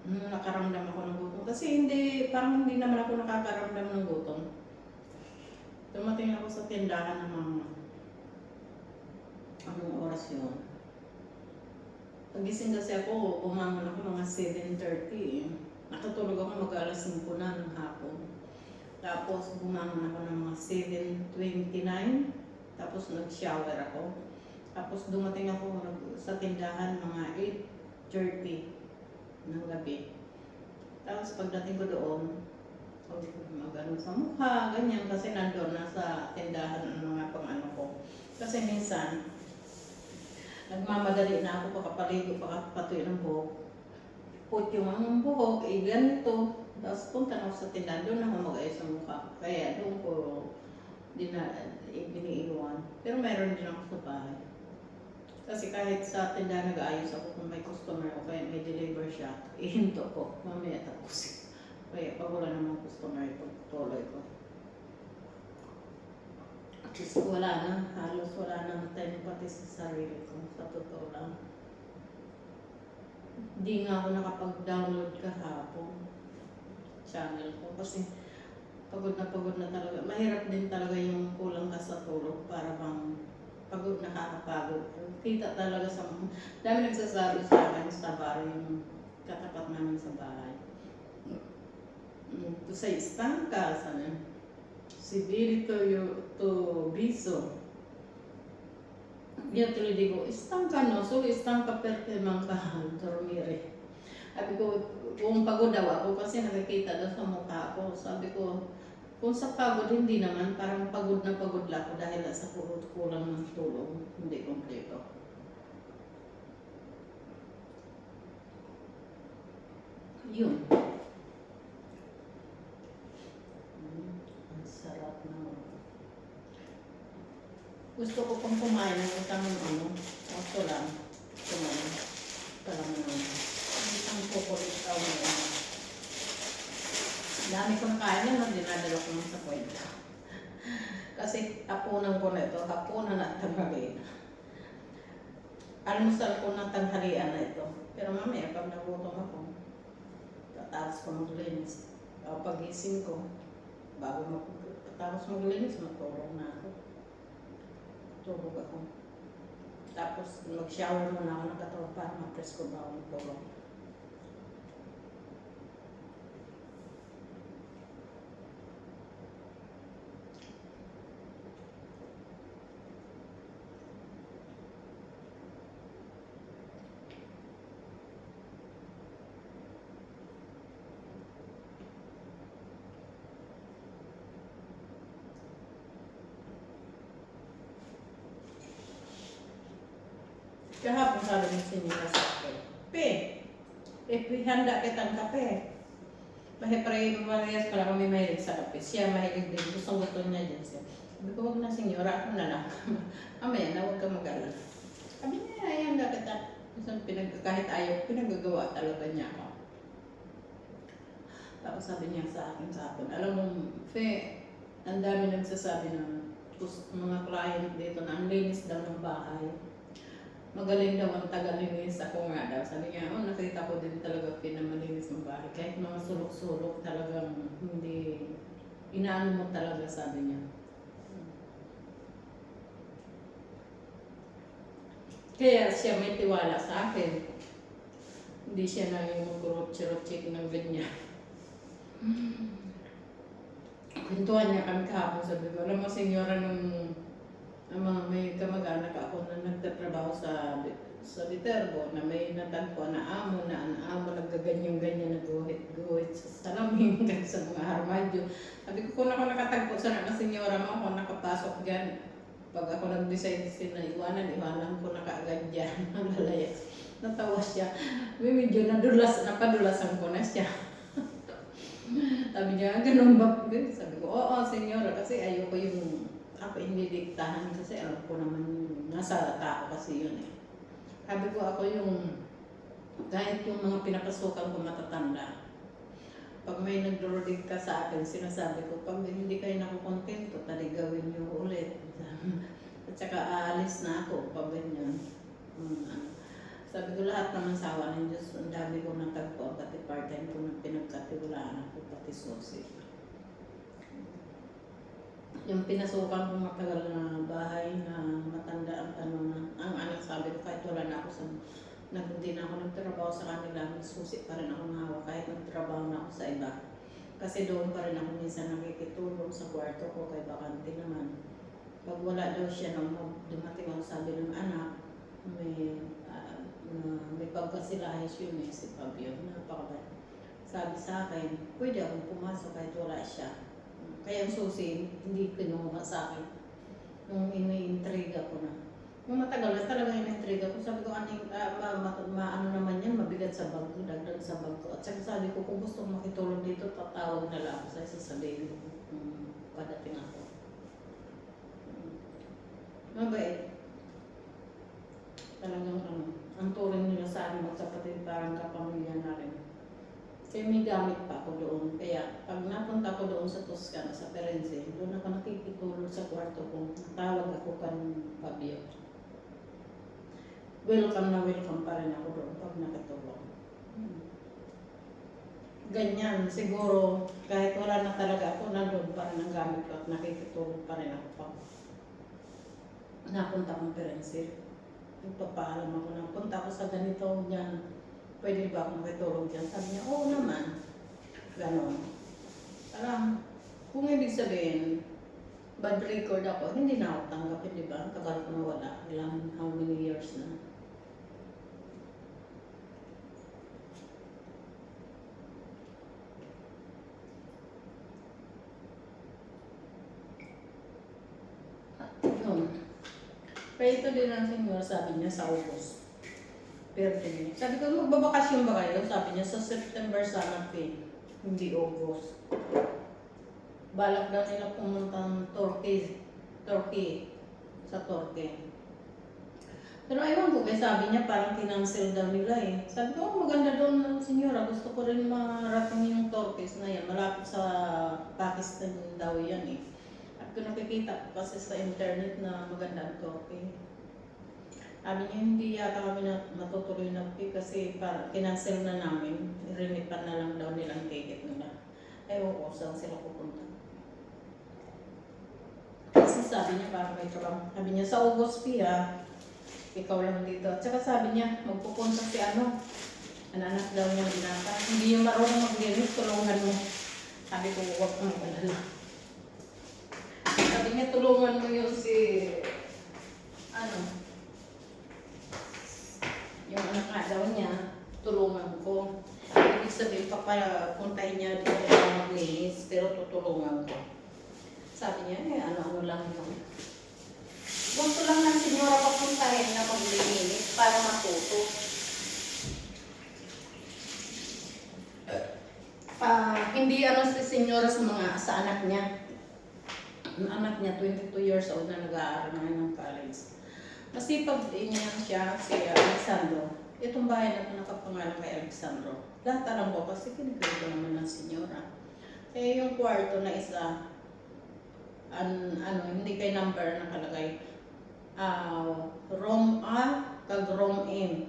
Nakaramdam ako ng gutom. Kasi parang hindi naman ako nakakaramdam ng gutom. Dumating ako sa tindahan ng mga anong oras yun. Pagising kasi ako, umangon ako mga 7:30. Nakatulog ako mag-alas 5 na ng hapon. Tapos bumangon ako ng mga 7:29. Tapos nag-shower ako. Tapos dumating ako sa tindahan mga 8:30 ng gabi. Tapos pagdating ko doon, mag-ano sa mukha, ganyan. Kasi nandun na sa tindahan ang mga pang-ano ko. Kasi minsan, nagmamadali na ako pakapaligo, pakapatuyo ng buhok. Put yung ang buhok, ganito. Tapos punta na ako sa tindahan, doon ako mag-ayos sa mukha. Kaya doon ko biniiwan. Pero mayroon din ako sa bahay. Kasi kahit sa tindahan nag-aayos ako kung may customer o kaya may deliver siya, ihinto ko. Mamaya tapos. Kaya pag wala namang customer, tuloy ko. At least wala na, halos wala na time pati sa sarili ko, sa totoo lang. Hindi nga ako nakapag-download kahapon channel ko kasi pagod na talaga. Mahirap din talaga yung kulang ka sa tulog para bang pagod, nakakapagod. Kita talaga dami nagsasabi sa akin sa bar yung katapat namin sa bahay. To say, istangka, sana. Sibirito to biso. Io te lo dico, istanca no, solo istanca perché manca dormire. Sabi ko, kung pagod daw ako kasi nakikita daw sa mukha ko. Sabi ko, kung sa pagod, hindi naman. Parang pagod na pagod lang ako dahil sa kulang ng tulog. Hindi kompleto. Yun. Ang sarap na. Gusto ko pang kumain ng isang oso lang. Kumain. Parang isang chocolate tao na dami kong kain na, dinadala ko lang sa kwento. Kasi hapunan ko na ito, hapunan at tanghalian. Almusal ko ng tanghalian na ito. Pero mamaya, pag nagutom ako, tapos ko maglinis. Pagising ko, bago tapos maglinis, matulog na ako. Tulog ako. Tapos mag-shower muna ako ng katawan para ma-press ko ba ako matulog. Kahapon sabi ng sinila sa akin, handa kitang kape. Parehas pala kami mahilig sa kape. Siya mahilig din. Gusto niya din siya. Sabi ko, wag na senyora, ako na lang. Mamaya na, huwag ka mag-alala. Sabi niya, ay, handa kita. Kahit ayaw, pinagagawa talaga niya ako. Tapos sabi niya sa akin kahapon, alam mo, ang dami nagsasabi ng mga client dito na ang linis daw ng bahay. Magaling daw ang tagalinis. Ako nga daw. Sabi niya, nakita ko din talaga pinamalinis ng bahay. Kahit mga sulok-sulok talagang hindi, inaano mo talaga, sabi niya. Kaya siya may tiwala sa akin. Hindi siya na yung mag-rotche-rotche ng ganyan. Kwentuhan niya kami kahapon. Sabi ko, alam mo, senyora, nung may kamag-anak ako na nagtatrabaho sa sa Viterbo na may natagpo na ang amo naggaganyan-ganyan na guhit sa salamin kag sa mga armadyo. Sabi ko, kung ako nakatagpo sa na senyora mo, kung nakapasok dyan, pag ako nag-decide na iwanan ko na kaagad dyan, ang lalayas. Natawa siya. Medyo napadulasan ko na siya. Sabi niya, ganun ba? Sabi ko, oo, senyora, kasi ayoko yung ako hindi diktahan kasi alam ko naman nasa tao kasi yun eh. Sabi ko ako yung, kahit yung mga pinapasukan ko matatanda, pag may nagdodikta sa akin, sinasabi ko, pag hindi kayo nakukontento, tali gawin niyo ulit. At saka aalis na ako, pag ganyan. Sabi ko lahat naman sawa ng Diyos, ang dami ko natagpo, pati part-time ko na pinagkatiwalaan ako, pati susi. Yung pinasukan kong matagal na bahay na matanda ang anak sabi ko kahit wala na ako sa hindi na ako nagtrabaho sa kanila, may susi pa rin ako hawak kahit nagtrabaho na ako sa iba. Kasi doon pa rin ako minsan nakikitulong sa kwarto ko kay bakante naman. Pag wala daw siya nung dumating ako sabi ng anak, may pagkasilayas yun eh, si Fabio, napakabait. Sabi sa akin, pwede akong pumasok kahit wala siya. Kaya ang susi, hindi kinuha sa akin. Nung iniintriga ko na. Nung matagal na talaga iniintriga ko, sabi ko, ano naman yan, mabigat sa bag ko, dagdag sa bag ko. At saka sabi ko, kung gusto kong makitulong dito, tatawag na lang ako sa sasabihin ko padating ako. Mabait. Talagang ang turing nila sa akin magkapatid parang kapamilya na rin. Kaya may gamit pa ako doon. Kaya pag napunta ko doon sa Toscana, sa Firenze, doon ako nakikitulog sa kwarto ko. Tawag ako kan Fabio. Welcome na welcome pa rin ako doon pag nakatulog. Ganyan, siguro kahit wala na talaga ako, nandun pa rin ang gamit ko at nakikitulog pa rin ako pag napunta akong Firenze. Nagpapaalam ako na punta ako sa ganito, yan. Pwede ba akong makitulog dyan? Sabi niya, oo naman. Ganon. Alam, kung ibig sabihin, bad record ako, hindi na ako tanggapin, di ba? Tagal ko na wala. Ilang, how many years na. Yun. Kaya ito din ang senyor, sabi niya sa August. Birthday. Sabi ko, magbabakasyon ba kayo? Sabi niya, sa September sana hindi August. Balak daw nila pumunta ng Turkey. Sa Turkey. Pero aywan ko, kaya sabi niya parang kinancel daw nila eh. Sabi ko, maganda doon, senyora. Gusto ko rin marating yung Turkey na yan. Malapit sa Pakistan daw yan eh. At kung nakikita ko kasi sa internet na maganda ang Turkey. Sabi niya, hindi yata kami matutuloy na kasi kinancel na namin. Rinipan na lang daw nilang ticket nila. Ewan ko, saan sila pupunta. Kasi sabi niya, parang may trabaho. Sabi niya, sa August ikaw lang dito. At saka sabi niya, magpupunta si ang anak daw niya binata. Hindi niya marunong maglinis, tulungan mo. Sabi ko, huwag kang malala. Sabi niya, tulungan mo yun yung anak nga daw niya, tulungan ko. Ibig sabihin, papapuntahin niya dito na maglinis, pero tutulungan ko. Sabi niya, ano-ano lang yun. Gusto lang ng senyora papuntahin na maglinis para matuto. Hindi si senyora sa anak niya. Ang anak niya, 22 years old na nag-aaral na ng college. Masipag din niya siya, si Alexandro. Itong bahay na ito nakapangalan kay Alexandro. Lahat alam ko kasi kinikwento naman ng senyora. Kaya yung kwarto na isa, hindi kay number nakalagay. Room A, kag Room M.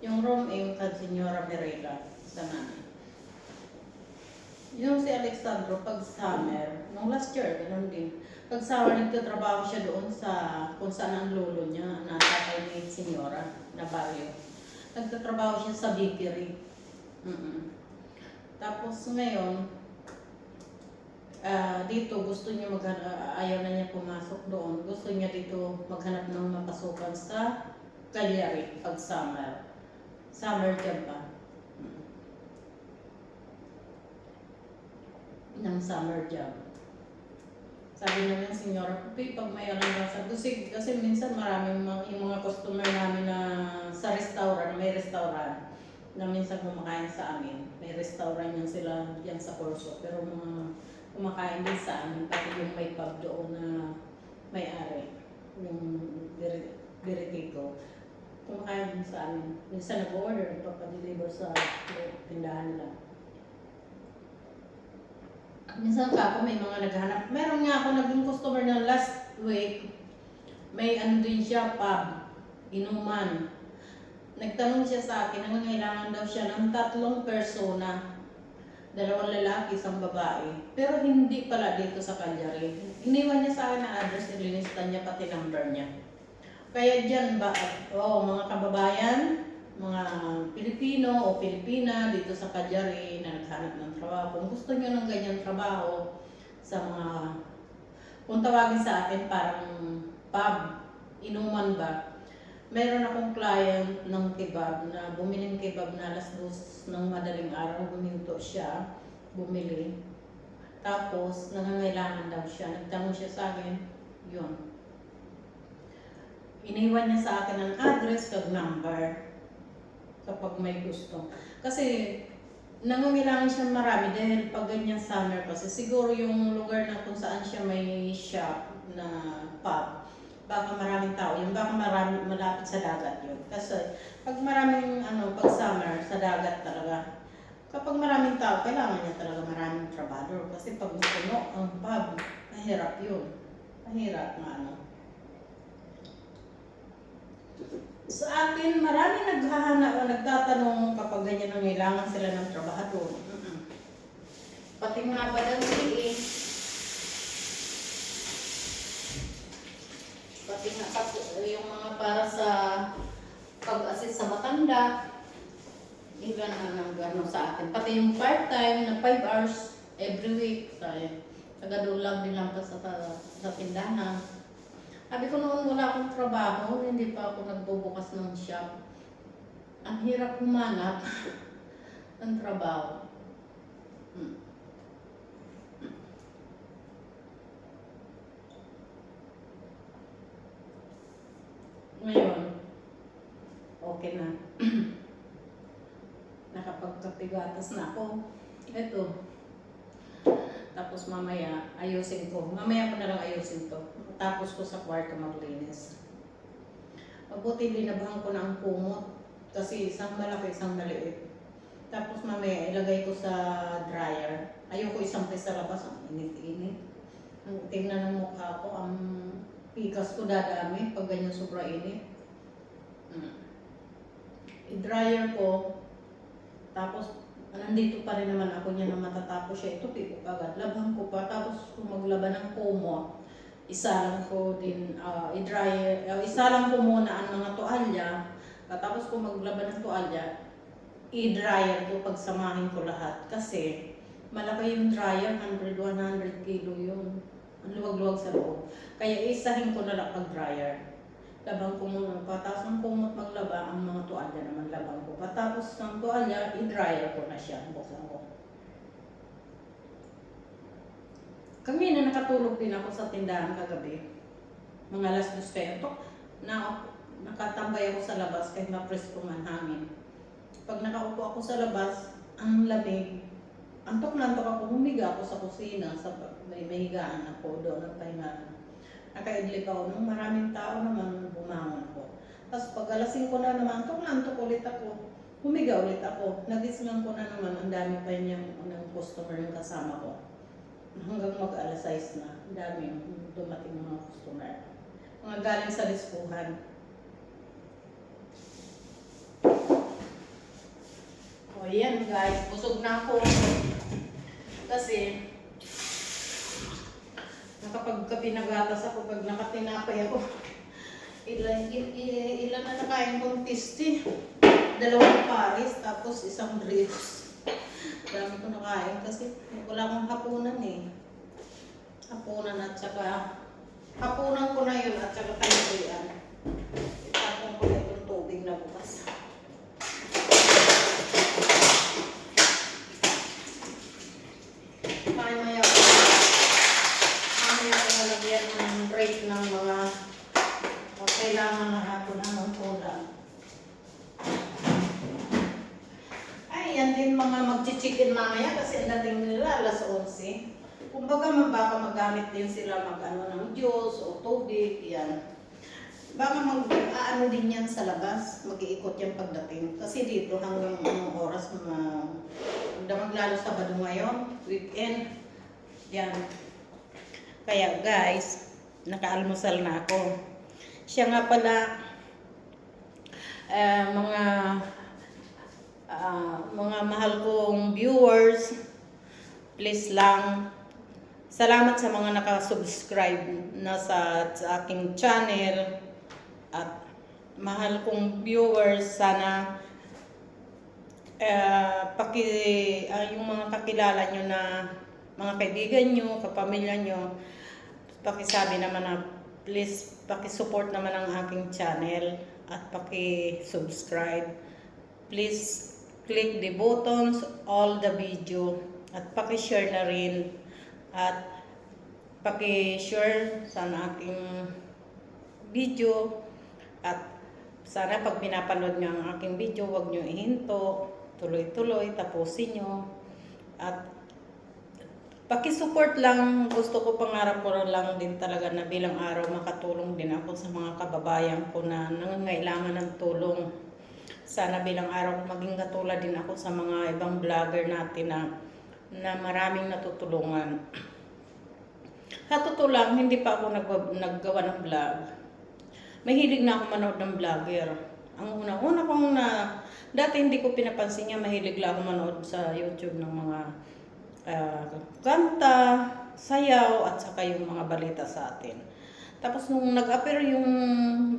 Yung Room M kag senyora Mirela sa nanay. Yung si Alexandro, pag summer, nung last year, ganun din. Pag summer, nagtatrabaho siya doon kung saan ang lolo niya, natatay ni senyora, na barrio. Nagtatrabaho siya sa bakery. Tapos ngayon, dito gusto niya ayaw na niya pumasok doon. Gusto niya dito maghanap ng mapasukan sa Cagliari pag summer. Summer dyan pa. Ng summer job. Sabi naman Senyora, Pupi, pag may alam ka, sabi ko, kasi minsan maraming yung mga customer namin na sa restaurant, may restaurant, na minsan kumakain sa amin. May restaurant yan sila yan sa Corso, pero mga kumakain din sa amin, pati yung may pub doon na may-ari, yung Diritico. Kumakain din sa amin. Minsan nag-order, papadeliver sa tindahan nila. Minsan ako may mga naghanap. Meron nga ako naging customer na last week. May ano din siya, pub, inuman. Nagtanong siya sa akin, nangangailangan daw siya ng 3 persona. 2 lalaki, 1 babae. Pero hindi pala dito sa Cagliari. Iniwan niya sa akin na address, nililista niya pati number niya. Kaya dyan ba, mga kababayan, mga Pilipino o Pilipina dito sa Cagliari na naghanap ng trabaho. Kung gusto niyo ng ganyang trabaho sa mga, kung tawagin sa atin parang pub, inuman ba, meron akong client ng kebab na bumili ng kebab na alas 2 ng madaling araw, buminto siya, bumili. Tapos, nangangailangan daw siya. Nagtanong siya sa akin, yun. Iniwan niya sa akin ang address kag number kapag may gusto. Kasi, nangangailangan siya marami dahil pag ganyan summer kasi siguro yung lugar na kung saan siya may shop na pub, baka maraming tao yun, baka marami, malapit sa dagat yun. Kasi pag maraming pag summer sa dagat talaga, kapag maraming tao, kailangan niya talaga maraming trabador. Kasi pag puno ang pub, mahirap yun. Mahirap nga Sa akin, marami naghahanap o nagtatanong kapag ganyan ang kailangan sila ng trabahador. Pati nga ba daw pati nga yung mga para sa pag-assist sa matanda, ilan na gano'n sa akin. Pati yung part-time na 5 hours every week, tagadulang din lang pa sa tindahan. Sabi ko noon wala akong trabaho, hindi pa ako nagbubukas ng shop. Ang hirap humanap ng trabaho. Ngayon, okay na. Nakapagkapigatas na ako. Ito. Tapos mamaya, ayusin ko. Mamaya ko na lang ayusin to. Tapos ko sa kwarto maglinis. Mabuti linabahan ko na ang kumot. Kasi isang malaki, isang maliit. Tapos mamaya ilagay ko sa dryer. Ayoko isang sa labas. Ang init-init. Ang tingnan ng mukha ko, ang pikas ko dadami pag ganyan sobra init. I-dryer ko. Tapos nandito pa rin naman ako niya na matatapos siya. Ito, pipo agad. Labhan ko pa. Tapos kung maglaban ng kumot, isa lang ko din i-dryer. Isa lang ko muna ang mga tuwalya. Tapos kung maglaban ng tuwalya, i-dryer ko pagsamahin ko lahat. Kasi malaki yung dryer, 100 kilo yun. Ang luwag-luwag sa loob. Kaya isahin ko na lang pag-dryer. Labang ko muna pa. Tapos ang kumot maglaba, ang mga tuwalya naman labang ko pa. Tapos ng tuwalya, i-dryer ko na siya. Buksan ko. Kami na nakatulog din ako sa tindahan kagabi. Mga alas 2 kayo. Nakatambay ako sa labas kahit ma-presko man hangin. Pag nakaupo ako sa labas, ang lamig. Antok na antok ako. Humiga ako sa kusina. May higaan ako doon. Nagpahinga. Nakaidlip ako. Nung maraming tao naman, bumangon ako. Tapos pag alasing ko na naman, antok ulit ako. Humiga ulit ako. Nagisngan ko na naman. Ang dami pa niyang customer yung kasama ko. Hanggang mag-alas 6 na. Ang dami yung dumating mga customer. Mga galing sa dispuhan. O yan guys, busog na ako. Kasi nakapagkapinagatas ako pag nakatinapay ako. Ilan na nakain kong tisti. 2 pares, tapos 1 ribs. Dami ko nakain kasi wala akong hapunan eh. Hapunan at saka, hapunan ko na yun at saka tanggalian. Itapon ko na itong chicken mamaya kasi ang dating nila alas 11. Kumbaga baka magamit din sila mag-ano ng juice o tubig, yan. Baka mag-aano din yan sa labas, mag-iikot yan pagdating. Kasi dito hanggang anong oras lalo Sabado ngayon, weekend. Yan. Kaya guys, nakaalmusal na ako. Siya nga pala, mga mahal kong viewers, please lang, salamat sa mga nakasubscribe na sa aking channel. At mahal kong viewers, sana yung mga kakilala nyo na mga kaibigan nyo, kapamilya nyo, pakisabi naman na please pakisupport naman ang aking channel at pakisubscribe. Please click the buttons, all the video, at pakishare na rin at pakishare sa aking video. At sana pag pinapanood nyo ang aking video, huwag nyo ihinto, tuloy-tuloy, tapusin nyo. At pakisupport lang, gusto ko, pangarap ko lang din talaga na bilang araw makatulong din ako sa mga kababayan ko na nangangailangan ng tulong. Sana bilang araw maging katulad din ako sa mga ibang vlogger natin na maraming natutulungan. Sa totoo lang, hindi pa ako naggawa ng vlog. Mahilig na ako manood ng vlogger. Ang una-una kong dati hindi ko pinapansin niya, mahilig lang ako manood sa YouTube ng mga kanta, sayaw, at saka yung mga balita sa atin. Tapos nung nag-appear yung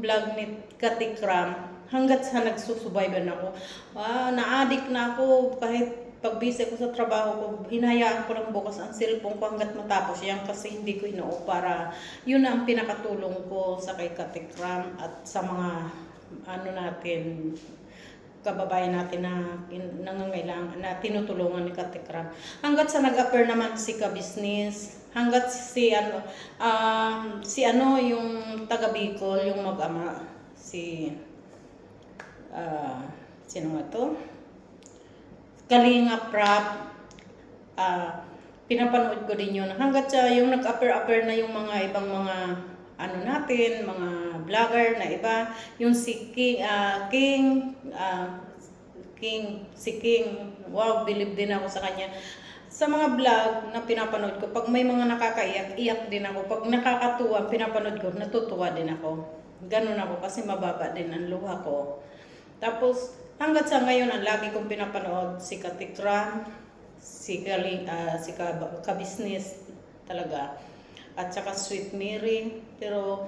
vlog ni Katikram, hanggat sa nagsusubayban ako, na-addict na ako. Kahit pag busy ko sa trabaho ko, hinayaan ko lang bukas ang cellphone ko hanggat matapos yan kasi hindi ko inoo para yun ang pinakatulong ko sa kay Katikram at sa mga natin, kababayan natin na nangangailangan, na tinutulungan ni Katikram. Hanggat sa nag-appear naman si Ka-Business, hanggat si yung taga Bicol, yung mag-ama, sino nga to? Kalinga Prab, pinapanood ko din yun. Hanggat sa yung nag-appear na yung mga ibang mga natin, mga vlogger na iba, yung si King, wow, believe din ako sa kanya. Sa mga vlog na pinapanood ko, pag may mga nakakaiyak, iyak din ako. Pag nakakatuwa, pinapanood ko, natutuwa din ako. Ganun ako kasi mababa din ang luha ko. Tapos, hanggat sa ngayon, ang lagi kong pinapanood, si Katikram, si Ka-Business talaga, at saka Sweet Mary. Pero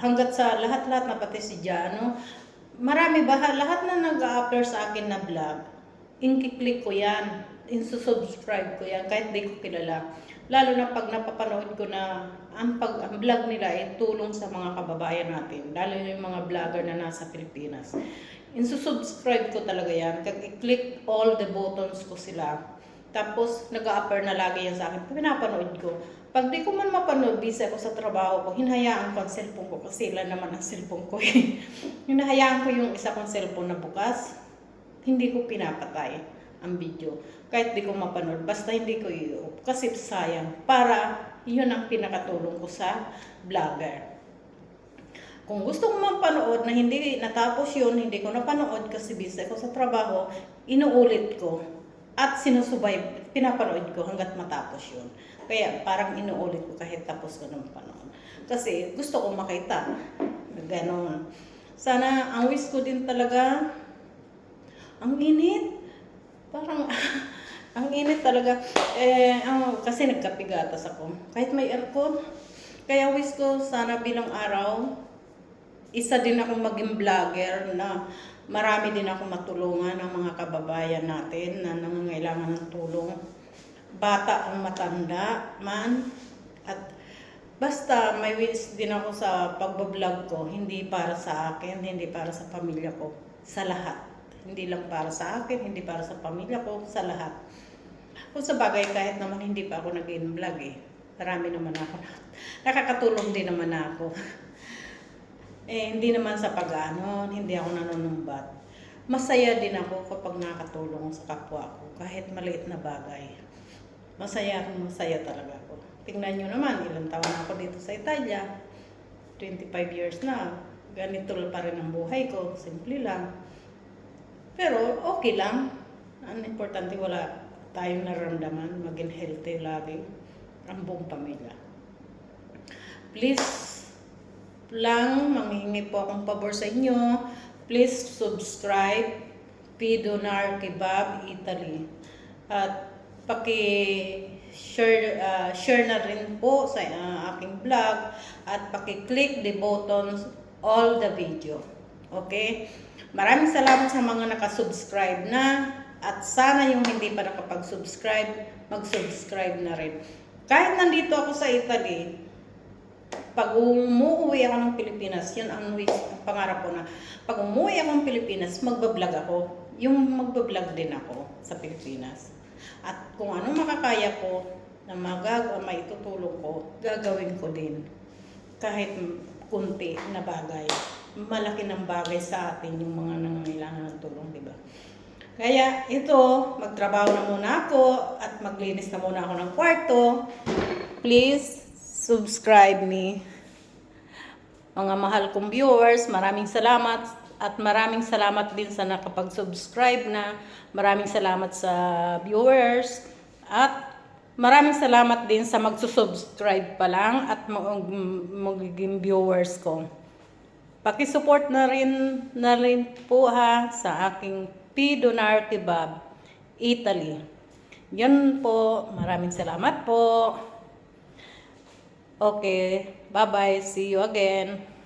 hanggat sa lahat-lahat na pati si Jano, marami lahat na nag-a-upload sa akin na vlog, inkiklik ko yan, insusubscribe ko yan, kahit di ko kilala. Lalo na pag napapanood ko na ang vlog nila ay tulong sa mga kababayan natin, lalo yung mga vlogger na nasa Pilipinas. Insusubscribe ko talaga yan. I-click all the buttons ko sila. Tapos, nag-a-appear na lagi yan sa akin. Pinapanood ko. Pag di ko man mapanood, busy ako sa trabaho ko, hinahayaan ko ang cellphone ko kasi ilan naman ang cellphone ko. Hinahayaan ko yung isa kong cellphone na bukas. Hindi ko pinapatay ang video. Kahit di ko mapanood. Basta hindi ko i-off. Kasi sayang. Para yun ang pinakatulong ko sa vlogger. Kung gusto ko mapanood na hindi natapos yun, hindi ko napanood kasi busy ako sa trabaho, inuulit ko at pinapanood ko hanggat matapos yun. Kaya parang inuulit ko kahit tapos ko na mapanood. Kasi gusto ko makita. Ganon. Sana, ang wish ko din talaga, ang init. Parang, ang init talaga. Kasi nagkapigatas ako. Kahit may aircon. Kaya wish ko sana bilang araw, isa din akong maging vlogger na marami din akong matulungan ng mga kababayan natin na nangangailangan ng tulong. Bata ang matanda man. At basta may wish din ako sa pagbablog ko. Hindi para sa akin, hindi para sa pamilya ko. Sa lahat. Hindi lang para sa akin, hindi para sa pamilya ko, sa lahat. Kung sa bagay, kahit naman hindi pa ako nag-vlog marami naman ako. Nakakatulong din naman ako. Hindi naman sa pag-ano, hindi ako nanunumbat. masaya din ako kapag nakakatulong sa kapwa ko, kahit maliit na bagay. Masaya talaga ako. Tingnan nyo naman, ilang taon na ako dito sa Italia. 25 years na. Ganito pa rin ang buhay ko. Simple lang. Pero okay lang. Ang importante, wala tayong nararamdaman. Maging healthy lagi ang buong pamilya. Please lang, manghingi po akong pabor sa inyo. Please subscribe Pidonar Kebab Italy. At share na rin po sa aking vlog at paki-click the buttons all the video. Okay? Maraming salamat sa mga nakasubscribe na, at sana yung hindi pa nakapag-subscribe, mag-subscribe na rin. Kahit nandito ako sa Italy, pag umuwi ako ng Pilipinas, yun ang pangarap ko na, pag umuwi ako ng Pilipinas, magbablog ako. Yung magbablog din ako sa Pilipinas. At kung anong makakaya ko na maitutulong ko, gagawin ko din. Kahit kunti na bagay. Malaki ng bagay sa atin yung mga nangangailangan ng tulong, diba? Kaya ito, magtrabaho na muna ako at maglinis na muna ako ng kwarto. Please subscribe me. Mga mahal kong viewers, maraming salamat, at maraming salamat din sa nakapag-subscribe na. Maraming salamat sa viewers, at maraming salamat din sa magsusubscribe pa lang at magiging viewers ko. Paki-support na rin po ha sa aking Pidonar Kebab Italy. Yan po, maraming salamat po. Okay, bye-bye. See you again.